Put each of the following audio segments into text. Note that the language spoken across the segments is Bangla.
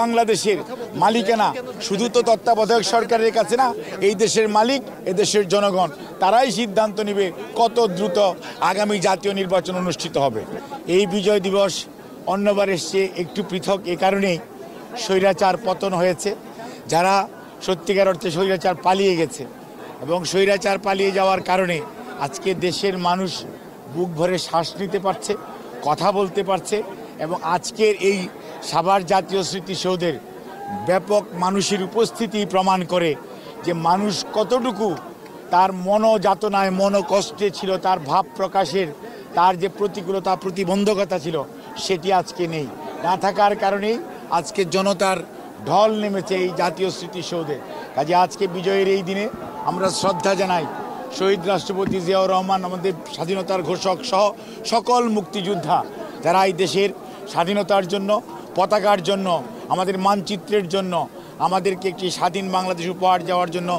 বাংলাদেশের মালিকানা শুধু তো তত্ত্বাবধায়ক সরকারের কাছে না, এই দেশের মালিক এদেশের জনগণ। তারাই সিদ্ধান্ত নেবে কত দ্রুত আগামী জাতীয় নির্বাচন অনুষ্ঠিত হবে। এই বিজয় দিবস অন্যবারের চেয়ে একটু পৃথক এ কারণেই স্বৈরাচার পতন হয়েছে। যারা সত্যিকার অর্থে স্বৈরাচার পালিয়ে গেছে এবং স্বৈরাচার পালিয়ে যাওয়ার কারণে আজকে দেশের মানুষ বুক ভরে শ্বাস নিতে পারছে, কথা বলতে পারছে এবং আজকের এই সাভার জাতীয় স্মৃতিসৌধের ব্যাপক মানুষের উপস্থিতি প্রমাণ করে যে মানুষ কতটুকু তার মনোযাতনায় মনোকষ্টে ছিল, তার ভাব প্রকাশের তার যে প্রতিকূলতা প্রতিবন্ধকতা ছিল সেটি আজকে নেই। না থাকার কারণেই আজকে জনতার ঢল নেমেছে এই জাতীয় স্মৃতিসৌধে। কাজে আজকে বিজয়ের এই দিনে আমরা শ্রদ্ধা জানাই শহীদ রাষ্ট্রপতি জিয়াউর রহমান, আমাদের স্বাধীনতার ঘোষক সহ সকল মুক্তিযোদ্ধা যারা এই দেশের স্বাধীনতার জন্য, পতাকার জন্য, আমাদের মানচিত্রের জন্য, আমাদেরকে একটি স্বাধীন বাংলাদেশ উপহার দেওয়ার জন্য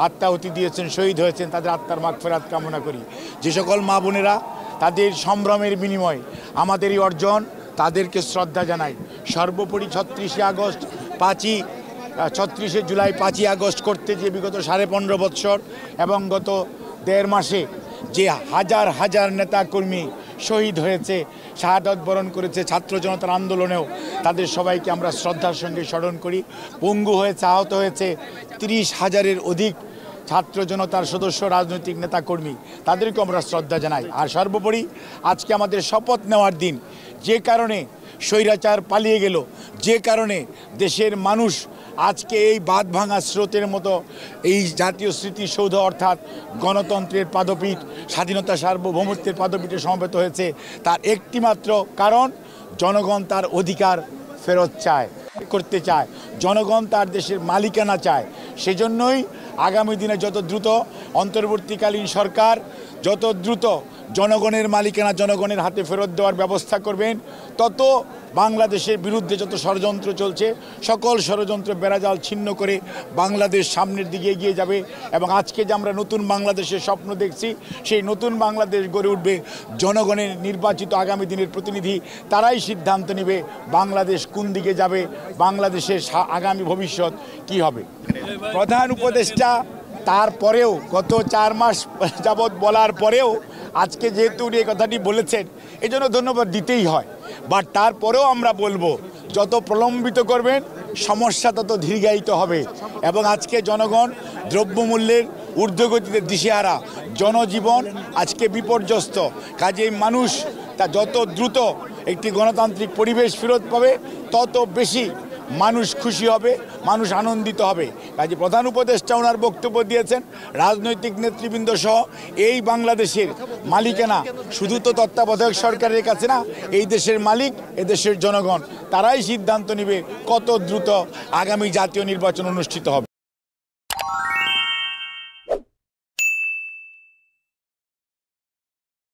আত্মাহুতি দিয়েছেন, শহীদ হয়েছেন। তাদের আত্মার মাগফিরাত কামনা করি। যে সকল মা বোনেরা তাদের সম্ভ্রমের বিনিময়ে আমাদের এই অর্জন, তাদেরকে শ্রদ্ধা জানাই। সর্বোপরি 36শে জুলাই 5ই আগস্ট করতে যে বিগত 15.5 বৎসর এবং গত 1.5 মাসে যে হাজার হাজার নেতাকর্মী শহীদ হয়েছে, শাহাদত বরণ করেছে ছাত্র জনতার আন্দোলনেও, তাদের সবাইকে আমরা শ্রদ্ধার সঙ্গে স্মরণ করি। পঙ্গু হয়েছে, আহত হয়েছে 30,000-এর অধিক ছাত্র জনতার সদস্য, রাজনৈতিক নেতাকর্মী, তাদেরকে আমরা শ্রদ্ধা জানাই। আর সর্বোপরি আজকে আমাদের শপথ নেওয়ার দিন। যে কারণে স্বৈরাচার পালিয়ে গেল, যে কারণে দেশের মানুষ আজকে এই বাঁধ ভাঙা স্রোতের মতো এই জাতীয় স্মৃতিসৌধ অর্থাৎ গণতন্ত্রের পাদপীঠ, স্বাধীনতা সার্বভৌমত্বের পাদপীঠে সমবেত হয়েছে, তার একটিমাত্র কারণ জনগণ তার অধিকার ফেরত করতে চায়, জনগণ তার দেশের মালিকানা চায়। সেজন্যই আগামী দিনে যত দ্রুত অন্তর্বর্তীকালীন সরকার যত দ্রুত জনগণের মালিকানা জনগণের হাতে ফেরত দেওয়ার ব্যবস্থা করবেন, তত বাংলাদেশের বিরুদ্ধে যত ষড়যন্ত্র চলছে সকল ষড়যন্ত্র বেড়াজাল ছিন্ন করে বাংলাদেশ সামনের দিকে এগিয়ে যাবে। এবং আজকে যে আমরা নতুন বাংলাদেশের স্বপ্ন দেখছি, সেই নতুন বাংলাদেশ গড়ে উঠবে জনগণের নির্বাচিত আগামী দিনের প্রতিনিধি। তারাই সিদ্ধান্ত নেবে বাংলাদেশ কোন দিকে যাবে, বাংলাদেশের আগামী ভবিষ্যৎ কি হবে। প্রধান উপদেষ্টা তারপরেও গত 4 মাস যাবৎ বলার পরেও আজকে যেহেতু উনি এই কথাটি বলেছেন, এই জন্য ধন্যবাদ দিতেই হয়। বাট তারপরেও আমরা বলবো, যত প্রলম্বিত করবেন সমস্যা তত দীর্ঘায়িত হবে। এবং আজকে জনগণ দ্রব্যমূল্যের ঊর্ধ্বগতিতে দিশেহারা, জনজীবন আজকে বিপর্যস্ত। কাজেই মানুষ তা যত দ্রুত একটি গণতান্ত্রিক পরিবেশ ফেরত পাবে, তত বেশি মানুষ খুশি হবে, মানুষ আনন্দিত হবে। কাজে প্রধান উপদেষ্টা ওনার বক্তব্য দিয়েছেন, রাজনৈতিক নেতৃবৃন্দ সহ এই বাংলাদেশের মালিকানা শুধু তো তত্ত্বাবধায়ক সরকারের কাছে না, এই দেশের মালিক এদেশের জনগণ। তারাই সিদ্ধান্ত নেবে কত দ্রুত আগামী জাতীয় নির্বাচন অনুষ্ঠিত হবে।